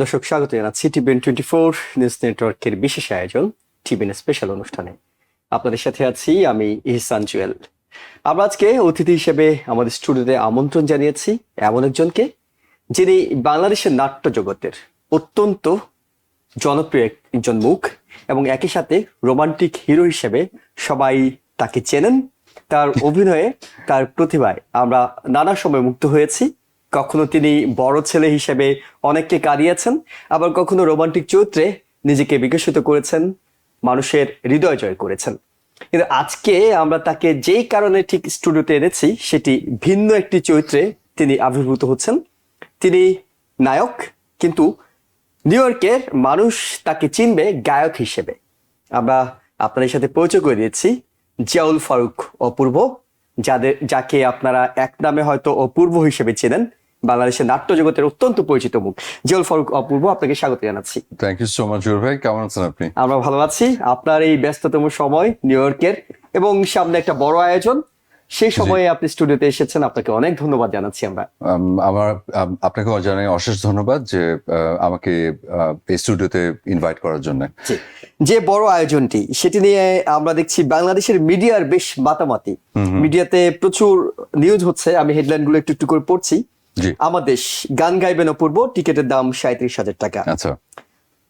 দর্শক স্বাগত জানাচ্ছি টিভিএন 24 নিউজ নেটওয়ার্কের বিশেষ আয়োজন টিভিএন স্পেশাল অনুষ্ঠানে। আপনাদের সাথে আছি আমি ইহসান জুয়েল। আমরা আজকে অতিথি হিসেবে আমাদের স্টুডিওতে আমন্ত্রণ জানিয়েছি এমন একজনকে, যিনি বাংলাদেশের নাট্য জগতের অত্যন্ত জনপ্রিয় একজন মুখ এবং একই সাথে রোমান্টিক হিরো হিসেবে সবাই তাকে চেনেন। তার অভিনয়ে, তার প্রতিভায় আমরা নানা সময় মুগ্ধ হয়েছি। কখনো তিনি বড় ছেলে হিসেবে অনেককে কাঁদিয়েছেন, আবার কখনো রোমান্টিক চরিত্রে নিজেকে বিকশিত করেছেন, মানুষের হৃদয় জয় করেছেন। কিন্তু আজকে আমরা তাকে যেই কারণে ঠিক স্টুডিওতে এনেছি সেটি ভিন্ন একটি চরিত্রে তিনি আবির্ভূত হচ্ছেন। তিনি নায়ক, কিন্তু নিউ ইয়র্কের মানুষ তাকে চিনবে গায়ক হিসেবে। আমরা আপনাদের সাথে পরিচয় করে দিয়েছি জিয়াউল ফারুক অপূর্ব, যাকে আপনারা এক নামে হয়তো অপূর্ব হিসেবে চেনেন। বাংলাদেশের নাট্য জগতের অত্যন্ত পরিচিত মুখ জিয়াউল ফারুক অপূর্ব, আপনাকে স্বাগত জানাচ্ছি। Thank you so much Jewel ভাই, কেমন আছেন আপনি? আমরা ভালো আছি। আপনার এই ব্যস্ততম সময় নিউ ইয়র্কের এবং সামনে একটা বড় আয়োজন, সেই সময়ে আপনি স্টুডিওতে এসেছেন, আপনাকে অনেক ধন্যবাদ জানাচ্ছি। আমরা আপনাকে জানাই অশেষ ধন্যবাদ যে আমাকে এই স্টুডিওতে ইনভাইট করার জন্য। যে বড় আয়োজনটি সেটি নিয়ে আমরা দেখছি বাংলাদেশের মিডিয়ার বেশ মাতামাতি, মিডিয়াতে প্রচুর নিউজ হচ্ছে। আমি হেডলাইন গুলো একটু একটু করে পড়ছি। আমাদের গান গাইবেন অপূর্ব, টিকিটের দাম 37,000 টাকা। আচ্ছা,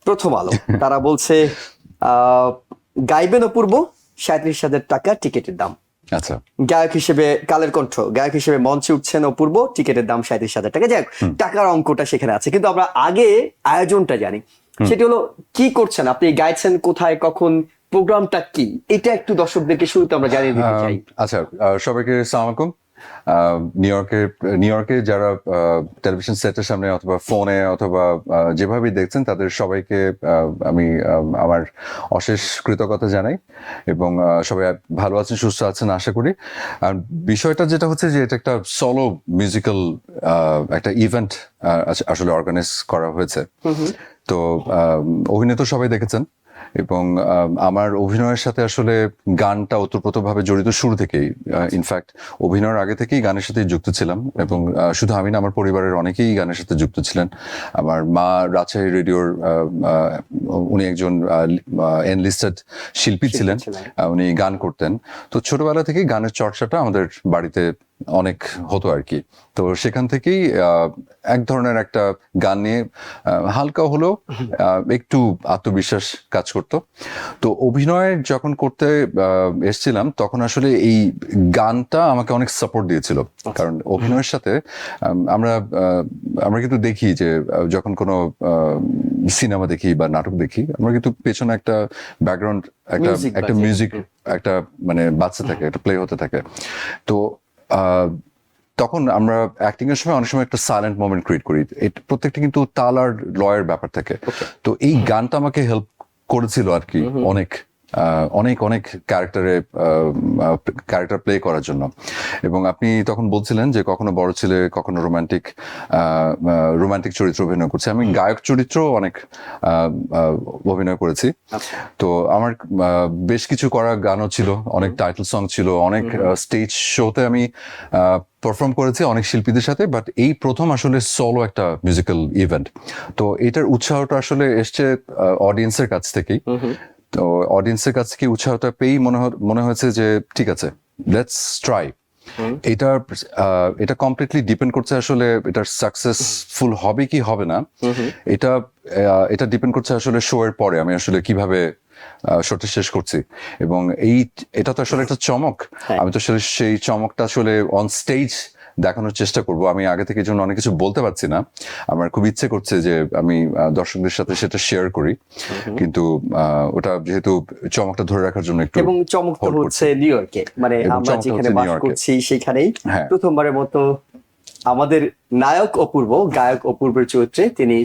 প্রথম আলো তারা বলছে গাইবেন অপূর্ব, 37,000 টাকা টিকিটের দাম। আচ্ছা, গায়ক হিসেবে কালের কণ্ঠ গায়ক হিসেবে মঞ্চে উঠছেন অপূর্ব, টিকিটের দাম 37,000 টাকা। যাই হোক, টাকার অঙ্কটা সেখানে আছে, কিন্তু আমরা আগে আয়োজনটা জানি। সেটি হলো, কি করছেন আপনি, গাইছেন কোথায়, কখন, প্রোগ্রামটা কি, এটা একটু দর্শকদেরকে শুরুতে আমরা জানিয়ে দিতে চাই। আচ্ছা, সবাইকে আসসালামু আলাইকুম। নিউ ইয়র্কে যারা টেলিভিশন সেটের সামনে অথবা ফোনে অথবা যেভাবেই দেখছেন তাদের সবাইকে আমি আমার অশেষ কৃতজ্ঞতা জানাই এবং সবাই ভালো আছেন, সুস্থ আছেন আশা করি। আর বিষয়টা যেটা হচ্ছে যে এটা একটা সলো মিউজিক্যাল একটা ইভেন্ট আসলে অর্গানাইজ করা হয়েছে। তো অভিনয় তো সবাই দেখেছেন এবং আমার অভিনয়ের সাথে আসলে গানটা ওতপ্রোতভাবে জড়িত শুরু থেকেই। ইনফ্যাক্ট অভিনয়ের আগে থেকেই গানের সাথে যুক্ত ছিলাম এবং শুধু আমি না, আমার পরিবারের অনেকেই গানের সাথে যুক্ত ছিলেন। আমার মা রাজশাহী রেডিওর উনি একজন এনলিস্টেড শিল্পী ছিলেন, উনি গান করতেন। তো ছোটবেলা থেকেই গানের চর্চাটা আমাদের বাড়িতে অনেক হতো আর কি। তো সেখান থেকেই এক ধরনের একটা গান নিয়ে হালকা হলেও একটু আত্মবিশ্বাস কাজ করতো। তো অভিনয় যখন করতে এসছিলাম তখন আসলে এই গানটা আমাকে অনেক সাপোর্ট দিয়েছিল, কারণ অভিনয়ের সাথে আমরা কিন্তু দেখি যে যখন কোনো সিনেমা দেখি বা নাটক দেখি, আমরা কিন্তু পেছনে একটা ব্যাকগ্রাউন্ড, একটা মিউজিক একটা মানে বাজতে থাকে, একটা প্লে হতে থাকে। তো তখন আমরা অ্যাক্টিং এর সময় অনেক সময় একটা সাইলেন্ট মোমেন্ট ক্রিয়েট করি, প্রত্যেকটা কিন্তু তাল আর লয়ের ব্যাপার থাকে। তো এই গানটা আমাকে হেল্প করেছিল আর কি অনেক অনেক অনেক ক্যারেক্টার প্লে করার জন্য। এবং আপনি তখন বলছিলেন যে কখনো বড় ছেলে, কখনো রোমান্টিক চরিত্র অভিনয় করছে। আমি গায়ক চরিত্র অনেক অভিনয় করেছি। তো আমার বেশ কিছু করা গানও ছিল, অনেক টাইটেল সং ছিল, অনেক স্টেজ শোতে আমি পারফর্ম করেছি অনেক শিল্পীদের সাথে। বাট এই প্রথম আসলে সোলো একটা মিউজিক্যাল ইভেন্ট। তো এটার উৎসাহটা আসলে এসছে অডিয়েন্সের কাছ থেকেই। তো অডিয়েন্সের কাছ থেকে উৎসাহটা পেয়েই মনে হয়েছে যে ঠিক আছে, লেটস ট্রাই। এটা কমপ্লিটলি ডিপেন্ড করছে আসলে এটার সাকসেসফুল হবে কি হবে না, এটা ডিপেন্ড করছে আসলে শো এর পরে আমি আসলে কিভাবে শোটা শেষ করছি। এবং এটা তো আসলে একটা চমক, আমি তো আসলে সেই চমকটা আসলে অন স্টেজ দেখানোর চেষ্টা করব। আমি আগে থেকে জন্য অনেক কিছু বলতে পারছি না, আমার খুব ইচ্ছে করছে যে আমি দর্শকদের সাথে সেটা শেয়ার করি, কিন্তু ওটা যেহেতু চমকটা ধরে রাখার জন্য একটু, এবং চমকটা হচ্ছে নিউ ইয়র্কে, মানে আমরা যেখানে বাস করছি সেখানেই প্রথমবারের মতো আমাদের নায়ক অপূর্ব, গায়ক অপূর্বের চরিত্রে তিনি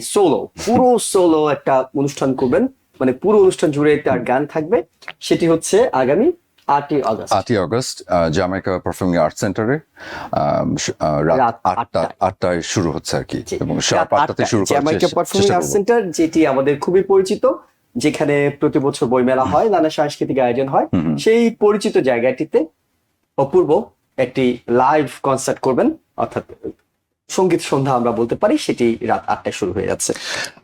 পুরো সোলো একটা অনুষ্ঠান করবেন, মানে পুরো অনুষ্ঠান জুড়ে তার গান থাকবে। সেটি হচ্ছে আগামী 8ই আগস্ট জামাইকা পারফর্মিং আর্ট সেন্টারে রাত 8টায় শুরু হচ্ছে আর কি, এবং 8:30 শুরু করছে জামাইকা পারফর্মিং আর্ট সেন্টার, যেটি আমাদের খুবই পরিচিত, যেখানে প্রতি বছর বইমেলা হয়, নানা সাংস্কৃতিক আয়োজন হয়। সেই পরিচিত জায়গাটিতে অপূর্ব একটি লাইভ কনসার্ট করবেন, অর্থাৎ সঙ্গীত সন্ধ্যা আমরা বলতে পারি, সেটি রাত 8টায় শুরু হয়ে যাচ্ছে।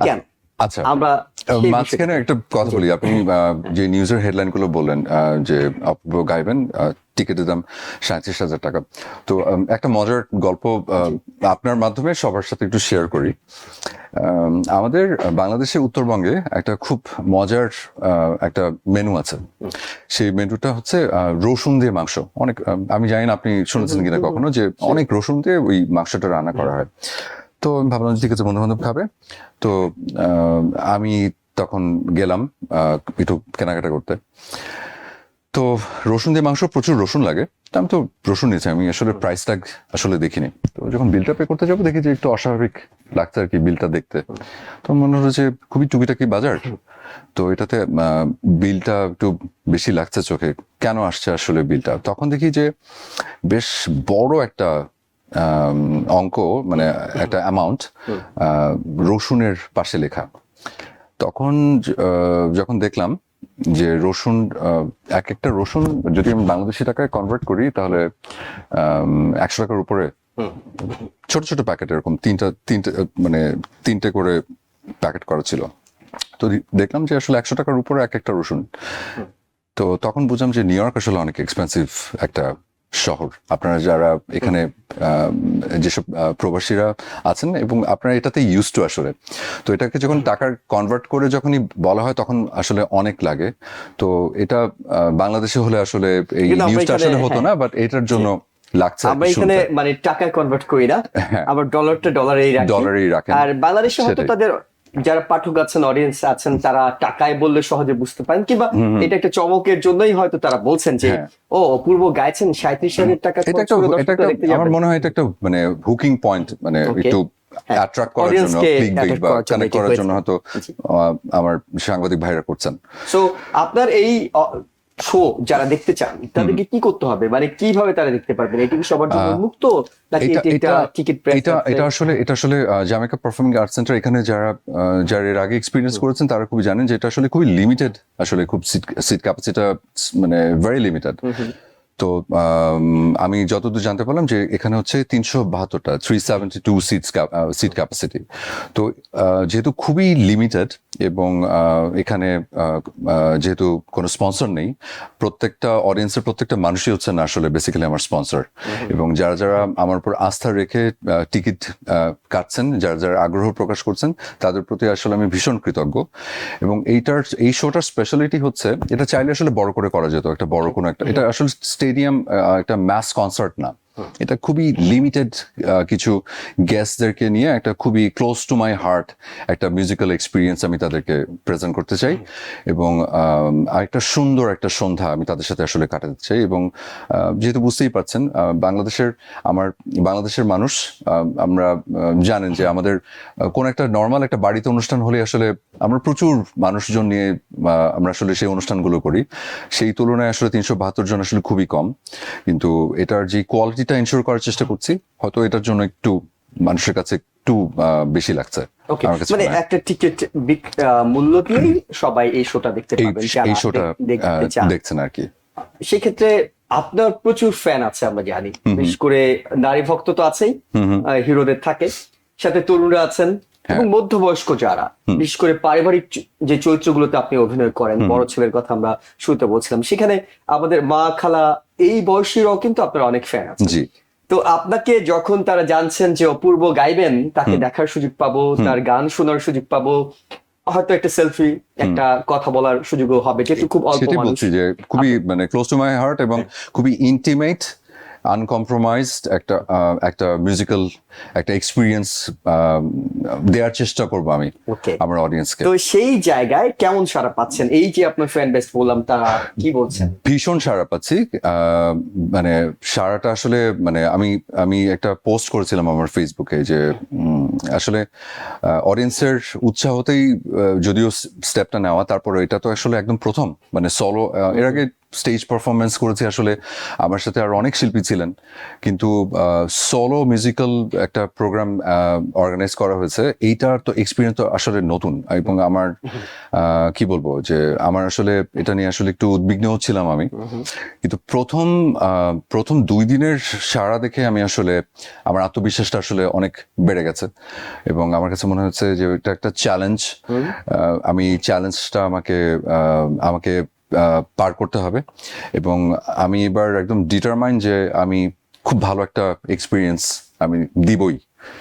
কেন আচ্ছা, আমরা সেই মাঝখানে একটা কথা বলি। আপনি যে নিউজের হেডলাইন গুলো বললেন যে অপূর্ব গাইবেন, টিকিটের দাম 37,000 টাকা। তো একটা মজার গল্প আপনার মাধ্যমে সবার সাথে একটু শেয়ার করি। আমাদের বাংলাদেশের উত্তরবঙ্গে একটা খুব মজার একটা মেনু আছে। সেই মেনুটা হচ্ছে রসুন দিয়ে মাংস। অনেক আমি জানি না আপনি শুনেছেন কিনা কখনো, যে অনেক রসুন দিয়ে ওই মাংসটা রান্না করা হয়। তো আমি ভাবলাম যে ঠিক আছে, বন্ধু বান্ধব খাবে। তো আমি তখন গেলাম একটু কেনাকাটা করতে। তো রসুন দিয়ে মাংস, প্রচুর রসুন লাগে। তো আমি তো রসুন নিয়েছি, আমি আসলে প্রাইস ট্যাগ আসলে দেখিনি। তো যখন বিলটা পে করতে যাবো, দেখি যে একটু অস্বাভাবিক লাগছে আর কি বিলটা দেখতে। তো মনে হলো যে খুবই টুকিটাকি বাজার, তো এটাতে বিলটা একটু বেশি লাগছে চোখে। কেন আসছে আসলে বিলটা? তখন দেখি যে বেশ বড় একটা অঙ্ক, মানে একটা অ্যামাউন্ট রসুনের পাশে লেখা। তখন যখন দেখলাম যে রসুন, এক একটা রসুন যদি আমি বাংলাদেশি টাকায় কনভার্ট করি, তাহলে 100 টাকার উপরে ছোট ছোট প্যাকেট, এরকম তিনটে করে প্যাকেট করা ছিল। তো দেখলাম যে আসলে 100 টাকার উপরে এক একটা রসুন। তো তখন বুঝলাম যে নিউ ইয়র্ক আসলে অনেক এক্সপেন্সিভ একটা শহর। আপনারা যারা এখানে যেসব প্রবাসীরা আছেন, এবং আপনারা এটাতে ইউজ টু আসলে, তো এটাকে যখন টাকার কনভার্ট করে যখনই বলা হয়, তখন আসলে অনেক লাগে। তো এটা বাংলাদেশে হলে আসলে এই কিন্তু আমরা নিউজটা এখানে, আসলে হতো না, বাট এটার জন্য লাগছে আমরা এখানে শুনতে। মানে টাকায় কনভার্ট করি না, হ্যাঁ, আবার ডলারটা ডলারেই রাখি। ডলারেই রাখেন। আর বাংলাদেশে হয়তো সেটাই। তাদের যারা পাঠক আছেন, অডিয়েন্স আছেন, তারা টাকায় বললে সহজে বুঝতে পারেন, কিংবা এটা একটা চমকের জন্যই হয়তো তারা বলছেন যে হ্যাঁ। ও অপূর্ব গাইছেন 37,000 টাকা এটা খরচ একটা করে এটা দর্শকরা একটা দেখতে আমার যাবেন। মনে হয় এটা একটা মানে হুকিং পয়েন্ট, মানে Okay. একটু হ্যাঁ, অ্যাট্রাক্ট করার জন্য, audience-কে ক্লিক বেট attract বা করার জন্য কানেক্ট এটি করার জন্য হয়েছে। হয়তো জি। আমার সাংবাদিক ভাইরা করছেন। সো আপনার এই শো যারা দেখতে চান, তাদেরকে কি করতে হবে, মানে কিভাবে তারা দেখতে পারবেন? এটি কি সবার জন্য উন্মুক্ত, নাকি এটা এটি একটা এটা টিকিট এটা আসলে জ্যামাইকা পারফর্মিং আর্টস সেন্টার, এখানে যারা এর আগে এক্সপিরিয়েন্স করেছেন তারা খুবই জানেন যে এটা আসলে খুবই লিমিটেড, আসলে খুব সিট ক্যাপাসিটি মানে ভেরি লিমিটেড। তো আমি যতদূর জানতে পারলাম যে এখানে হচ্ছে 372টা 372 সিট ক্যাপাসিটি। তো যেহেতু খুবই লিমিটেড, এবং এখানে যেহেতু কোনো স্পন্সর নেই, প্রত্যেকটা অডিয়েন্সের প্রত্যেকটা মানুষই হচ্ছে না আসলে বেসিক্যালি আমার স্পন্সর। এবং যারা যারা আমার উপর আস্থা রেখে টিকিট কাটছেন, যারা যারা আগ্রহ প্রকাশ করছেন, তাদের প্রতি আসলে আমি ভীষণ কৃতজ্ঞ। এবং এই শোটার স্পেশালিটি হচ্ছে, এটা চাইলে আসলে বড় করে করা যেত, একটা বড় কোনো একটা, এটা আসলে স্টেডিয়াম একটা ম্যাস কনসার্ট না, এটা খুবই লিমিটেড কিছু গেস্টদেরকে নিয়ে একটা খুবই ক্লোজ টু মাই হার্ট একটা মিউজিক্যাল এক্সপিরিয়েন্স আমি তাদেরকে প্রেজেন্ট করতে চাই। এবং আরেকটা সুন্দর একটা সন্ধ্যা আমি তাদের সাথে আসলে কাটাতে চাই। এবং যেহেতু বুঝতেই পারছেন, বাংলাদেশের মানুষ, আমরা জানেন যে আমাদের কোন একটা নর্মাল একটা বাড়িতে অনুষ্ঠান হলে আসলে আমরা প্রচুর মানুষজন নিয়ে আমরা আসলে সেই অনুষ্ঠানগুলো করি। সেই তুলনায় আসলে 372 জন আসলে খুবই কম, কিন্তু এটার যে কোয়ালিটিটা এনশিওর করার চেষ্টা করছি, হয়তো এটার জন্য একটু মানুষের কাছে একটু বেশি লাগছে। ওকে, মানে একটা টিকিট মূল্য দিয়েই সবাই এই শোটা দেখতে পাবেন, এই শোটা দেখতে চান দেখছেন আর কি। সেক্ষেত্রে আপনার প্রচুর ফ্যান আছে আমরা জানি, বিশেষ করে নারী ভক্ত তো আছেই, হিরোদের থাকে, সাথে তরুণরা আছেন, এবং মধ্যবয়স্ক যারা, বিশেষ করে পারিবারিক যে চরিত্রগুলোতে আপনি অভিনয় করেন, বড় ছেলের কথা আমরা শুরুতে বলছিলাম, সেখানে আমাদের মা খালা এই বয়সীরাও কিন্তু আপনার অনেক ফ্যান আছে। জি। তো আপনাকে যখন তারা জানছেন যে অপূর্ব গাইবেন, তাকে দেখার সুযোগ পাবো, তার গান শোনার সুযোগ পাবো, হয়তো একটা সেলফি, একটা কথা বলার সুযোগও হবে, যেহেতু খুব অল্প সেটাই মানুষ। বলছি যে খুবই মানে ক্লোজ টু মাই হার্ট, এবং খুবই ইন্টিমেট, আনকম্প্রোমাইজড একটা মিউজিক্যাল একটা এক্সপিরিয়েন্স দেওয়ার চেষ্টা করবো আমি আমার অডিয়েন্সকে। তো সেই জায়গায় কেমন সাড়া পাচ্ছেন? এই যে আপনার ফ্যান বেস বললাম, তারা কি বলছেন? ভীষণ সাড়া পাচ্ছি। মানে সাড়াটা আসলে, মানে আমি একটা পোস্ট করেছিলাম আমার ফেসবুকে যে আসলে অডিয়েন্সের উৎসাহতেই যদিও স্টেপটা নেওয়া, তারপরে এটা তো আসলে একদম প্রথম, মানে সলো, এর আগে স্টেজ পারফরমেন্স করেছি আসলে আমার সাথে আর অনেক শিল্পী ছিলেন, কিন্তু সোলো মিউজিক্যাল একটা প্রোগ্রাম অর্গানাইজ করা হয়েছে, এইটার তো এক্সপিরিয়েন্স তো আসলে নতুন, এবং আমার কি বলবো যে আমার আসলে এটা নিয়ে আসলে একটু উদ্বিগ্ন হচ্ছিলাম আমি, কিন্তু প্রথম 2 দিনের সাড়া দেখে আমি আসলে আমার আত্মবিশ্বাসটা আসলে অনেক বেড়ে গেছে, এবং আমার কাছে মনে হচ্ছে যে এটা একটা চ্যালেঞ্জ, আমি চ্যালেঞ্জটা আমাকে পার করতে হবে, এবং আমি এবার একদম ডিটারমাইন যে আমি খুব ভালো একটা এক্সপিরিয়েন্স আমি দিবই।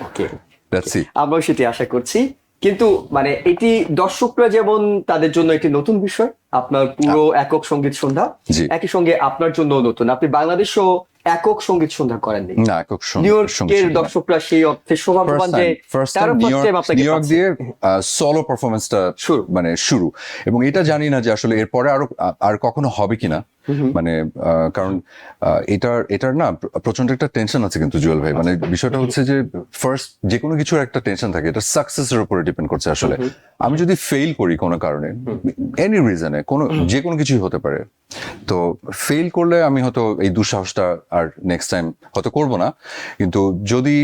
ওকে, দ্যাটস ইট। আমরাও সেটি আশা করছি। কিন্তু মানে এটি দর্শকরা যেমন তাদের জন্য একটি নতুন বিষয়, আপনার পুরো একক সঙ্গীত সন্ধ্যা, জি। একই সঙ্গে আপনার জন্য নতুন, আপনি বাংলাদেশও একক সঙ্গীত সন্ধ্যা করেননি। না, একক নিউ ইয়র্কের দর্শকরা সেই অর্থে সৌভাগ্যবান যে তারা ফার্স্ট টাইম আপনাকে নিউ ইয়র্ক পাচ্ছে। দিয়ে সোলো পারফরমেন্সটা শুরু। মানে শুরু, এবং এটা জানি না যে আসলে এরপরে আর কখনো হবে কিনা, মানে কারণ এটার না প্রচন্ড একটা টেনশন আছে কিন্তু জুয়েল ভাই, মানে বিষয়টা হচ্ছে যে ফার্স্ট যে কোনো কিছুর একটা টেনশন থাকে, এটা সাকসেসের উপরে ডিপেন্ড করছে আসলে। আমি যদি ফেল করি কোনো কারণে, এনি রিজনে, যে কোনো কিছুই হতে পারে, তো ফেল করলে আমি হয়তো এই দুঃসাহসটা আর নেক্সট টাইম হয়তো করব না, কিন্তু যদি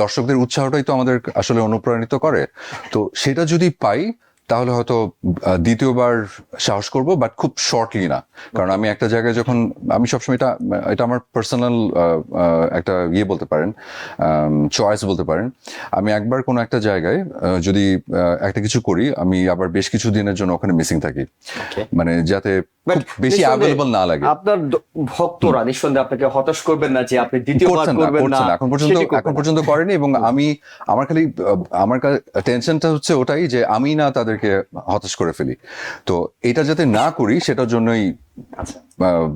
দর্শকদের উৎসাহটাই তো আমাদের আসলে অনুপ্রাণিত করে, তো সেটা যদি পাই তাহলে হয়তো দ্বিতীয়বার সাহস করব, বাট খুব শর্টলি না, কারণ আমি একটা জায়গায় যখন আমি সবসময় এটা আমার পার্সোনাল একটা বলতে পারেন, চয়েস বলতে পারেন, আমি একবার কোনো একটা জায়গায় যদি একটা কিছু করি, আমি আবার বেশ কিছু দিনের জন্য ওখানে মিসিং থাকি, মানে যাতে খুব বেশি অ্যাভেলেবল না লাগে। আপনার ভক্তরা নিঃসন্দেহে আপনাকে হতাশ করবেন না যে আপনি দ্বিতীয়বার করবেন না, এখন পর্যন্ত করেনি, এবং আমার টেনশনটা হচ্ছে ওটাই যে আমি না তাদেরকে হতাশ করে ফেলি, তো এটা যাতে না করি সেটার জন্যই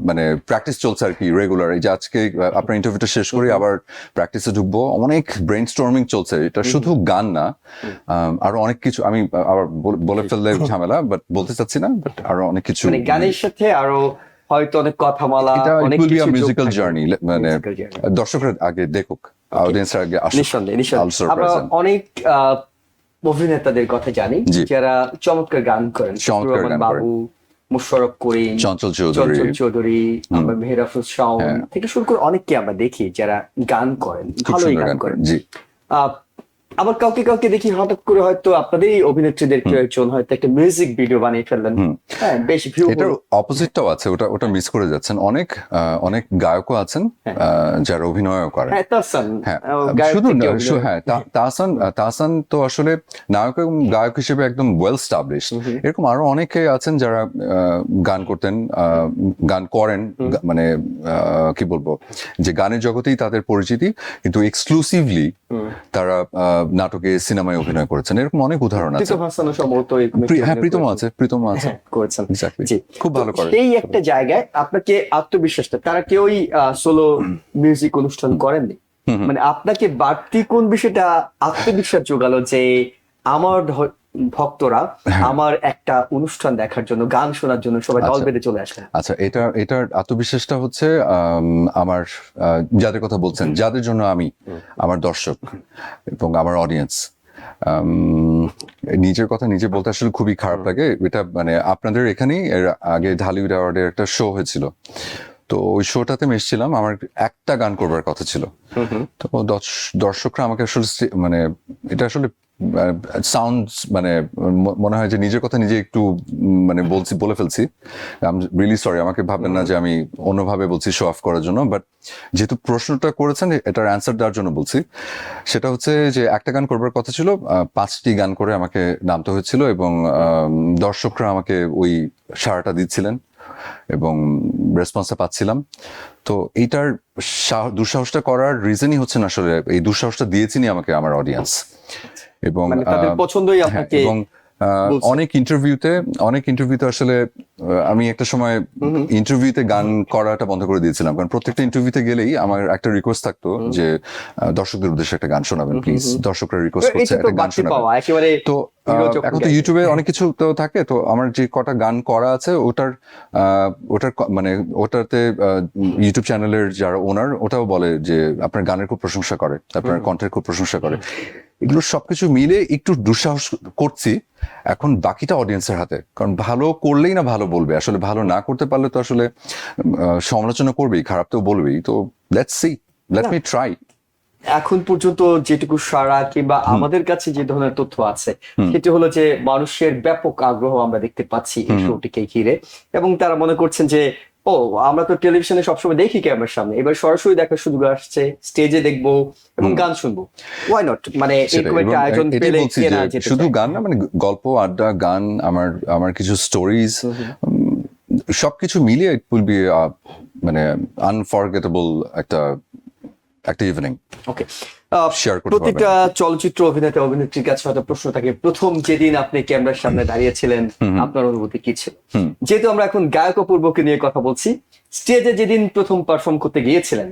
মানে প্র্যাকটিস চলছে আর কি রেগুলার। এই যে আজকে আপনার ইন্টারভিউটা শেষ করি আবার প্র্যাকটিসে ঢুকবো, অনেক ব্রেন স্টর্মিং চলছে, এটা শুধু গান না, আরো অনেক কিছু আমি আবার বলে ফেললে ঝামেলা, বাট বলতে চাচ্ছি না, বাট আরো অনেক কিছু, মানে গানের সাথে আরো হয়তো অনেক কথামালা, অনেক কিছু মিউজিক্যাল জার্নি, মানে দর্শকরা আগে দেখুক, অডিয়েন্সরা আগে আসুক। নিঃসন্দেহে আমরা অনেক অভিনেতাদের কথা জানি যারা চমৎকার গান করেন, বাবু, মুশাররফ করিম, চঞ্চল চৌধুরী, আমরা মেহের আফরোজ শাওন থেকে শুরু করে অনেককে আমরা দেখি যারা গান করেন, ভালোই গান করেন। আবার কাউকে দেখি হঠাৎ করে হয়তো আপনাদের অভিনেত্রীদের কেউ একজন হয়তো একটা মিউজিক ভিডিও বানিয়ে ফেললেন, হ্যাঁ বেশ ভিউ। এটার অপোজিটটাও আছে, ওটা মিস করে যাচ্ছেন, অনেক গায়কও আছেন যারা অভিনয়ও করেন। তাহসান তো আসলে নায়ক এবং গায়ক হিসেবে একদম ওয়েল স্টাবলিশড, এরকম আরো অনেকে আছেন যারা গান করেন, মানে কি বলবো যে গানের জগতেই তাদের পরিচিতি, কিন্তু এক্সক্লুসিভলি তারা নাটকে, সিনেমায় অভিনয় করেছেন, এরকম অনেক উদাহরণ আছে। প্রীতম আছে করেছেন, খুব ভালো করে। এই একটা জায়গায় আপনাকে আত্মবিশ্বাসটা, তারা কেউই সোলো মিউজিক অনুষ্ঠান করেননি, মানে আপনাকে বাড়তি কোন বিষয়টা আত্মবিশ্বাস যোগালো যে আমার ভক্তরা আমার একটা অনুষ্ঠান দেখার জন্য, গান শোনার জন্য সবাই দল বেঁধে চলে আসেন? আচ্ছা, এটার আত্মবিশ্বাসটা হচ্ছে আমার যাদের কথা বলছেন, যাদের জন্য আমি, আমার দর্শক এবং আমার অডিয়েন্স, নিজের কথা নিজে বলতে আসলে খুবই খারাপ লাগে। এটা মানে আপনাদের এখানেই এর আগে ঢালিউড অ্যাওয়ার্ডের একটা শো হয়েছিল, তো ওই শোটাতে আমি এসেছিলাম, আমার একটা গান করবার কথা ছিল, তো দর্শকরা আমাকে আসলে মানে এটা আসলে সাউন্ডস মানে মনে হয় যে নিজের কথা নিজে একটু মানে বলে ফেলছি, আই এম রিয়েলি সরি, আমাকে ভাববেন না যে আমি অন্যভাবে বলছি শো অফ করার জন্য, বাট যেহেতু প্রশ্নটা করেছেন এটার অ্যান্সার দেওয়ার জন্য বলছি। সেটা হচ্ছে যে একটা গান করবার কথা ছিল, 5টি গান করে আমাকে নামতে হয়েছিল, এবং দর্শকরা আমাকে ওই সাড়াটা দিচ্ছিলেন এবং রেসপন্সটা পাচ্ছিলাম। তো এইটার দুঃসাহসটা করার রিজনই হচ্ছে না, আসলে এই দুঃসাহসটা দিয়েছিনি আমাকে আমার অডিয়েন্স, এবং পছন্দই আপনাকে। এবং অনেক ইন্টারভিউতে আসলে আমি একটা সময় ইন্টারভিউতে গান করাটা বন্ধ করে দিয়েছিলাম, কারণ প্রত্যেকটা ইন্টারভিউতে গেলেই আমার একটা রিকোয়েস্ট থাকতো যে দর্শকদের উদ্দেশ্যে একটা গান শোনাবেন প্লিজ, দর্শকরা রিকোয়েস্ট করছে একটা গান শোনাবেন। তো এখন তো ইউটিউবে অনেক কিছু তো থাকে, তো আমার যে কটা গান করা আছে মানে ওটাতে ইউটিউব চ্যানেলের যারা ওনার ওটাও বলে যে আপনার গানের খুব প্রশংসা করে, আপনার কণ্ঠের খুব প্রশংসা করে। এগুলো সবকিছু মিলে একটু দুঃসাহস করছি, এখন বাকিটা অডিয়েন্সের হাতে। কারণ ভালো করলেই না ভালো বলবে, আসলে ভালো না করতে পারলে তো আসলে সমালোচনা করবেই, খারাপ তো বলবেই। তো let's see, let me try. এখন পর্যন্ত যেটুকু সারা কিংবা আমাদের কাছে যে ধরনের তথ্য আছে সেটি হলো যে মানুষের ব্যাপক আগ্রহ আমরা দেখতে পাচ্ছি এই শোটিকে ঘিরে, এবং তারা মনে করছেন যে ও আমরা তো টেলিভিশনে সবসময় দেখি ক্যামেরার সামনে, এবার সরাসরি দেখার সুযোগ আসছে, স্টেজে দেখবো এবং গান শুনবো, ওয়াই নট, মানে এরকম একটা আয়োজন পেলে কেনা যেতে শুধু চায়। গান না, মানে গল্প, আড্ডা, গান, আমার কিছু স্টোরিজ, সবকিছু মিলিয়ে ইট উইল বি মানে আনফরগেটেবল একটা ইভিনিং। ওকে, শেয়ার করতে প্রতিটা চলচ্চিত্র অভিনেতা অভিনেত্রীর কাছে হয়তো প্রশ্ন থাকে, প্রথম যেদিন আপনি ক্যামেরার সামনে দাঁড়িয়েছিলেন আপনার অনুভূতি কি ছিল? যেহেতু আমরা এখন গায়ক অপূর্বকে নিয়ে কথা বলছি, স্টেজে যেদিন প্রথম পারফর্ম করতে গিয়েছিলেন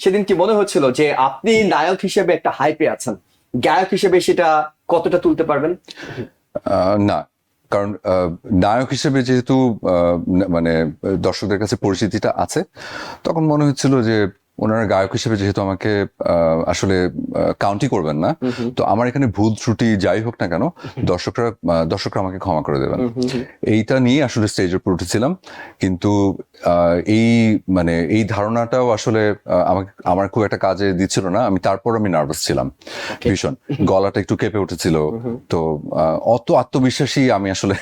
সেদিন কি মনে হচ্ছিল যে আপনি নায়ক হিসেবে একটা হাইপে আছেন, গায়ক হিসেবে সেটা কতটা তুলতে পারবেন? না, কারণ নায়ক হিসেবে যেহেতু মানে দর্শকদের কাছে পরিচিতিটা আছে, তখন মনে হচ্ছিল যে ওনারা গায়ক হিসেবে যেহেতু আমাকে আসলে কাউন্টই করবেন না, তো আমার এখানে ভুল ত্রুটি যাই হোক না কেন দর্শকরা আমাকে ক্ষমা করে দেবেন, এইটা নিয়ে আসলে স্টেজের উপর উঠেছিলাম। কিন্তু এই ধারণাটাও আসলে আমার খুব একটা কাজে দিচ্ছিল না। তারপর আমি নার্ভাস ছিলাম ভীষণ, গলাটা একটু কেঁপে উঠেছিল, তো অত আত্মবিশ্বাসী আমি আসলে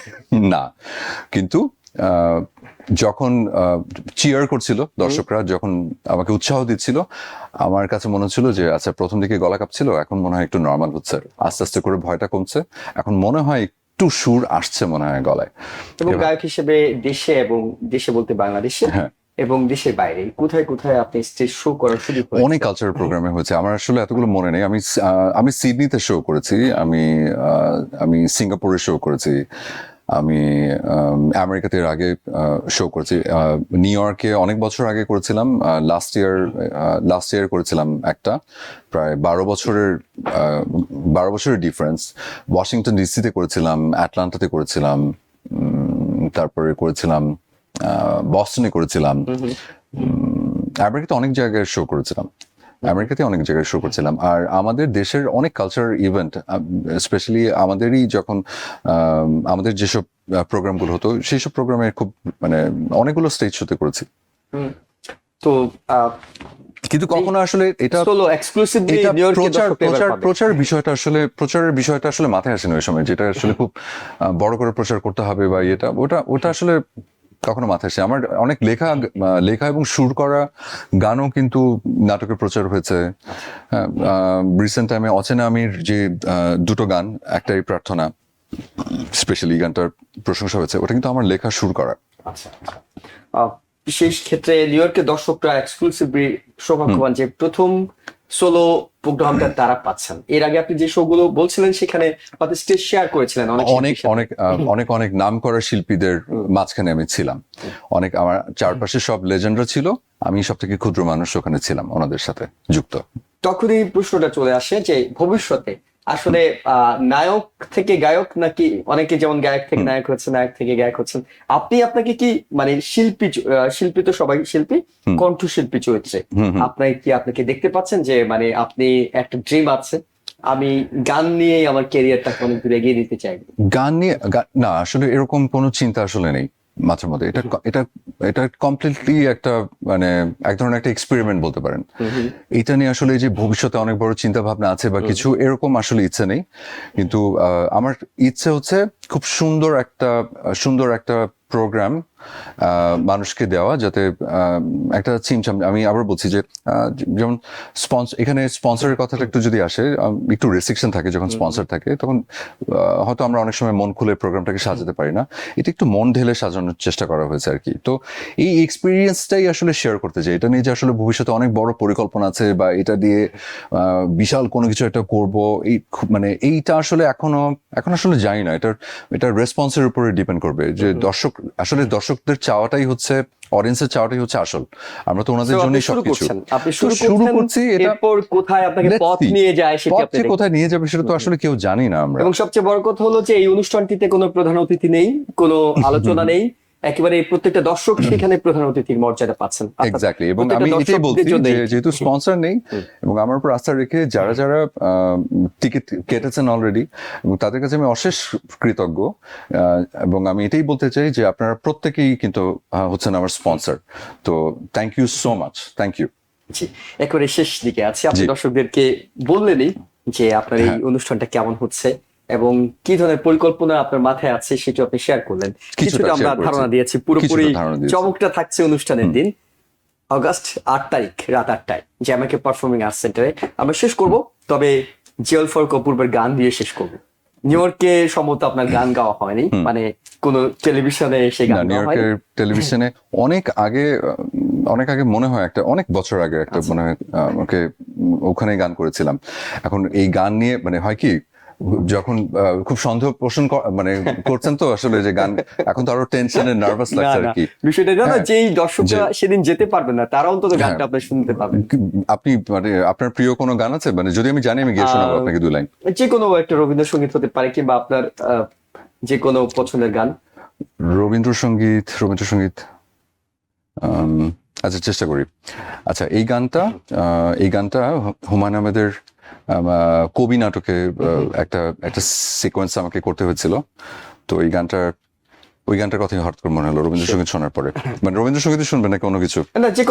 না। কিন্তু যখন চিয়ার করছিল দর্শকরা, যখন আমাকে উৎসাহ দিচ্ছিল, আমার কাছে মনে হচ্ছিল যে আচ্ছা, প্রথম দিকে গলা কাঁপছিল, এখন মনে হয় একটু নর্মাল হচ্ছে, আস্তে আস্তে করে ভয়টা কমছে, এখন মনে হয় একটু সুর আসছে মনে হয় গলায়। এবং গায়ক হিসেবে দেশে, এবং দেশে বলতে বাংলাদেশে এবং দেশের বাইরে কোথায় কোথায় আপনি স্টেজ শো করার সুযোগ হয়েছে? অনেক কালচারাল প্রোগ্রামে হয়েছে, আমার আসলে এতগুলো মনে নেই। আমি সিডনিতে শো করেছি, আমি সিঙ্গাপুরে শো করেছি, আমি আমেরিকাতে এর আগে শো করেছি, নিউ ইয়র্কে অনেক বছর আগে করেছিলাম, লাস্ট ইয়ার করেছিলাম একটা, প্রায় 12 বছরের ডিফারেন্স। ওয়াশিংটন ডিসিতে করেছিলাম, অ্যাটলান্টাতে করেছিলাম, তারপরে করেছিলাম বস্টনে করেছিলাম, আমেরিকাতে অনেক জায়গায় শো করেছিলাম। আর আমাদের দেশের অনেক কালচারাল ইভেন্ট, স্পেশালি আমাদের যেসব প্রোগ্রামগুলো হতো, সেই সব প্রোগ্রামে খুব মানে অনেকগুলো স্টেজ শোতে করেছি। তো কিন্তু কখনো আসলে এটা প্রচারের বিষয়টা আসলে মাথায় আসেনি ওই সময়, যেটা আসলে খুব বড় করে প্রচার করতে হবে বা ওটা আসলে কখনো মাথায় আসে। আমার অনেক লেখা এবং সুর করা গানও কিন্তু নাটকে প্রচার হয়েছে। রিসেন্ট টাইমে অচেনা আমির যে দুটো গান, একটাই প্রার্থনা, স্পেশালি গানটার প্রশংসা হয়েছে, ওটা কিন্তু আমার লেখা সুর করা। আচ্ছা, বিশেষ ক্ষেত্রে নিউ ইয়র্কের দর্শকরা এক্সক্লুসিভলি সৌভাগ্যবান যে প্রথম সোলো প্রোগ্রামটা তারা পাচ্ছেন। এর আগে আপনি যে শোগুলো বলছিলেন সেখানে হয়তো স্টেজ শেয়ার করেছিলেন অনেক নাম করা শিল্পীদের মাঝখানে আমি ছিলাম, আমার চারপাশে সব লেজেন্ডরা ছিল, আমি সব থেকে ক্ষুদ্র মানুষ ওখানে ছিলাম ওনাদের সাথে যুক্ত। তখনই প্রশ্নটা চলে আসে যে ভবিষ্যতে আসলে নায়ক থেকে গায়ক, নাকি অনেকে যেমন গায়ক থেকে নায়ক হচ্ছে, নায়ক থেকে গায়ক হচ্ছেন, আপনাকে কি মানে শিল্পী তো সবাই শিল্পী, কণ্ঠশিল্পী চরিত্রে আপনাকে দেখতে পাচ্ছেন যে মানে আপনি একটা ড্রিম আছে, আমি গান নিয়েই আমার ক্যারিয়ারটাকে অনেক দূর এগিয়ে দিতে চাই? গান নিয়ে না, আসলে এরকম কোনো চিন্তা আসলে নেই মাথার মধ্যে। এটা কমপ্লিটলি একটা মানে এক ধরনের একটা এক্সপেরিমেন্ট বলতে পারেন। এটা নিয়ে আসলে যে ভবিষ্যতে অনেক বড় চিন্তা ভাবনা আছে বা কিছু, এরকম আসলে ইচ্ছে নেই। কিন্তু আমার ইচ্ছে হচ্ছে খুব সুন্দর একটা প্রোগ্রাম মানুষকে দেওয়া, যাতে একটা চিমচাম, আমি আবার বলছি যে যেমন এখানে স্পন্সরের কথাটা একটু যদি আসে, একটু রেস্ট্রিকশন থাকে যখন স্পন্সর থাকে, তখন হয়তো আমরা অনেক সময় মন খুলে প্রোগ্রামটাকে সাজাতে পারি না। এটা একটু মন ঢেলে সাজানোর চেষ্টা করা হয়েছে আর কি। তো এই এক্সপিরিয়েন্সটাই আসলে শেয়ার করতে চাই। এটা নিয়ে যে আসলে ভবিষ্যতে অনেক বড় পরিকল্পনা আছে বা এটা দিয়ে বিশাল কোনো কিছু একটা করবো, মানে এইটা আসলে এখন আসলে জানি না। এটা রেসপন্সের উপরে ডিপেন্ড করবে যে দর্শকদের চাওয়াটাই হচ্ছে অডিয়েন্সের চাওয়াটাই হচ্ছে আসল। আমরা তো ওনাদের So, জন্যই আপনি শুরু সবকিছু করছেন, আপনি তো শুরু করছি। এটা এরপর কোথায় আপনাকে Let's পথ see. নিয়ে যায় সেটা পথ আপনি যে দেখবেন। কোথায় নিয়ে যাবে সেটা তো আসলে কেউ জানি না আমরা। এবং সবচেয়ে বড় কথা হলো যে এই অনুষ্ঠানটিতে কোনো প্রধান অতিথি নেই, কোনো আলোচনা নেই, একেবারে প্রত্যেকটা দর্শক সেখানে প্রধান অতিথির মর্যাদা পাচ্ছেন। অর্থাৎ এক্স্যাক্টলি, এবং প্রত্যেকটা আমি এটাই বলছি দর্শকদের জন্যই। যে যেহেতু স্পন্সর নেই এবং আমার উপর আস্থা রেখে যারা যারা টিকিট কেটেছেন অলরেডি, এবং তাদের কাছে আমি অশেষ কৃতজ্ঞ। এবং আমি এটাই বলতে চাই যে আপনারা প্রত্যেকেই কিন্তু হচ্ছেন আমার স্পন্সর। তো thank you so much, thank you. জি, একেবারে শেষ দিকে আছে, আপনি জি। দর্শকদেরকে বললেনই যে আপনার এই হ্যাঁ। অনুষ্ঠানটা কেমন হচ্ছে এবং কি ধরনের পরিকল্পনা আপনার মাথায় আছে সেটা আপনি শেয়ার করলেন। কিছুটা আমরা share করেছি। ধারণা দিয়েছি, পুরোপুরি কিছুটা ধারণা দিয়েছি। চমকটা থাকছে অনুষ্ঠানের দিন অগাস্ট 8 তারিখ রাত 8টায় জ্যামাইকা পারফর্মিং আর্টস সেন্টারে আমরা শেষ করব। তবে জিওল ফর অপূর্বের গান দিয়ে শেষ করব। নিউ ইয়র্কে সম্ভবত আপনার গান গাওয়া হয়নি, মানে কোনো টেলিভিশনে এসে না, গান নিউ গাওয়া হয়নি। ইয়র্কের টেলিভিশনে অনেক আগে মনে হয় অনেক বছর আগে একটা মনে হয় ওকে ওখানে গান করেছিলাম। এখন এই গান নিয়ে মানে হয় কি, যখন খুব সন্দেহ পোষণ মানে করছেন তো আসলে যে গান, এখন তো আরো টেনশনে নার্ভাস না লাগছে আর না, কি। বিষয়টা না, হ্যাঁ, যেই দর্শকরা সেদিন যেতে পারবেন না তারা অন্তত গানটা হ্যাঁ। আপনি শুনতে পাবেন। আপনি মানে আপনার প্রিয় কোনো গান আছে? মানে যদি আমি জানি আমি গিয়ে শোনাবো আপনাকে 2 লাইন। যে কোনো একটা রবীন্দ্রসঙ্গীত হতে পারে কিংবা আপনার যে কোনো পছন্দের গান। রবীন্দ্রসঙ্গীত আচ্ছা চেষ্টা করি। আচ্ছা, এই গানটা হুমায়ুন আহমেদের কবি নাটকে একটা সিকোয়েন্স আমাকে করতে হয়েছিল। তো ওই গানটার কথাই হঠাৎ করে মনে হলো রবীন্দ্রসঙ্গীত শোনার পরে। মানে রবীন্দ্রসঙ্গীত শুনবেন নাকি অন্য কিছু? না, যে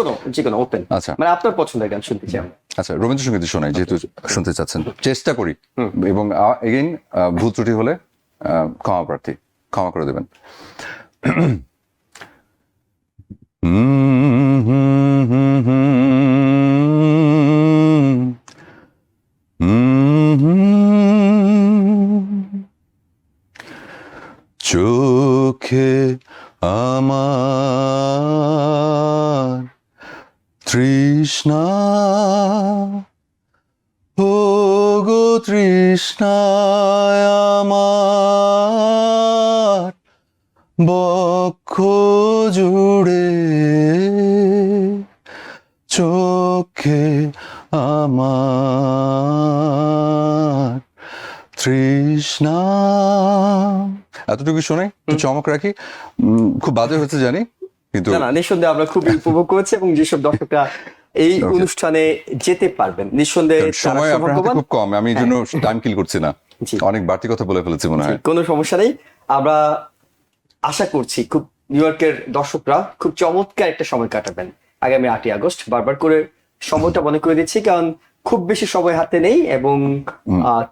কোনো ওপেন, আচ্ছা মানে আপনার পছন্দের গান শুনতে চাই আমরা। আচ্ছা, রবীন্দ্রসঙ্গীত শোনাই যেহেতু শুনতে চাচ্ছেন, চেষ্টা করি। এবং এগেইন ভুল ত্রুটি হলে ক্ষমা করে দেবেন। চোখে আমার তৃষ্ণা, ও গো তৃষ্ণায় আমার বক্ষ জুড়ে, চোখে আমার তৃষ্ণা। এতটুকু শোনাই, একটু চমক রাখি। খুব বাজে হচ্ছে জানি, কিন্তু না, নিঃসন্দেহে আমরা খুবই উপভোগ করেছি এবং যেসব দর্শকরা এই অনুষ্ঠানে যেতে পারবেন নিঃসন্দেহে তারা সময় আপনার হাতে সৌভাগ্যবান। খুব কম, আমি এই জন্য টাইম কিল করছি না। জি। অনেক বাড়তি কথা বলে ফেলেছি মনে হয়। কোনো সমস্যা নেই, আমরা আশা করছি খুব নিউ ইয়র্কের দর্শকরা খুব চমৎকার একটা সময় কাটাবেন আগামী 8ই আগস্ট। বারবার করে সময়টা মনে করে দিচ্ছি, কারণ খুব বেশি সময় হাতে নেই এবং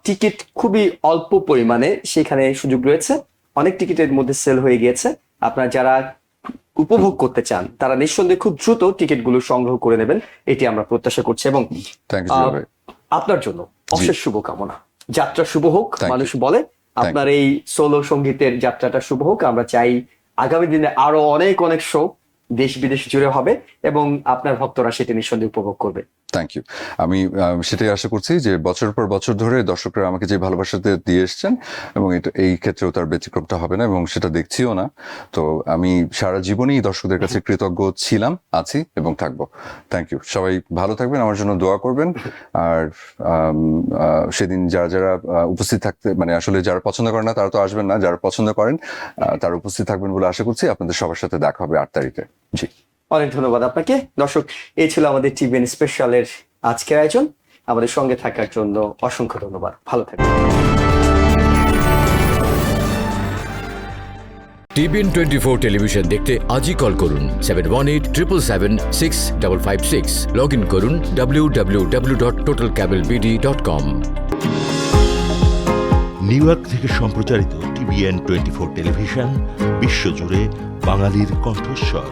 টিকিট খুবই অল্প পরিমাণে সেখানে সুযোগ রয়েছে। অনেক টিকিটের মধ্যে সেল হয়ে গিয়েছে। আপনারা যারা উপভোগ করতে চান তারা নিঃসন্দেহে খুব দ্রুত টিকিটগুলো সংগ্রহ করে নেবেন, এটি আমরা প্রত্যাশা করছি। এবং থ্যাংক ইউ ভাই। আপনার জন্য অশেষ শুভকামনা, যাত্রা শুভ হোক। Thank মানুষ বলে আপনার এই সোলো সঙ্গীতের যাত্রাটা শুভ হোক। আমরা চাই আগামী দিনে আরো অনেক অনেক শো দেশ বিদেশ জুড়ে হবে এবং আপনার ভক্তরা সেটা নিঃসন্দেহে উপভোগ করবে। Thank you. আমি সেটাই আশা করছি যে বছর পর বছর ধরে দর্শকরা আমাকে যে ভালোবাসাতে দিয়ে এসছেন, এবং এই ক্ষেত্রেও তার ব্যতিক্রমটা হবে না এবং সেটা দেখছিও না। তো আমি সারা জীবনই দর্শকদের কাছে কৃতজ্ঞ ছিলাম, আছি এবং থাকবো। Thank you. সবাই ভালো থাকবেন, আমার জন্য দোয়া করবেন। আর সেদিন যারা যারা উপস্থিত থাকতে, মানে আসলে যারা পছন্দ করেন না তারা তো আসবেন না, যারা পছন্দ করেন তারা উপস্থিত থাকবেন বলে আশা করছি। আপনাদের সবার সাথে দেখা হবে 8 তারিখে। জি, অনেক ধন্যবাদ আপনাকে। দর্শক, এই ছিল আমাদের টিভিএন স্পেশালের আজকের আয়োজন। আমাদের সঙ্গে থাকার জন্য অসংখ্য ধন্যবাদ। ভালো থাকবেন। টিভিএন 24 টেলিভিশন দেখতে আজই কল করুন 7187776556। লগ ইন করুন www.totalcablebd.com। নিউ ইয়র্ক থেকে সম্প্রচারিত টিভিএন 24 টেলিভিশন বিশ্বজুড়ে বাঙালির কণ্ঠস্বর।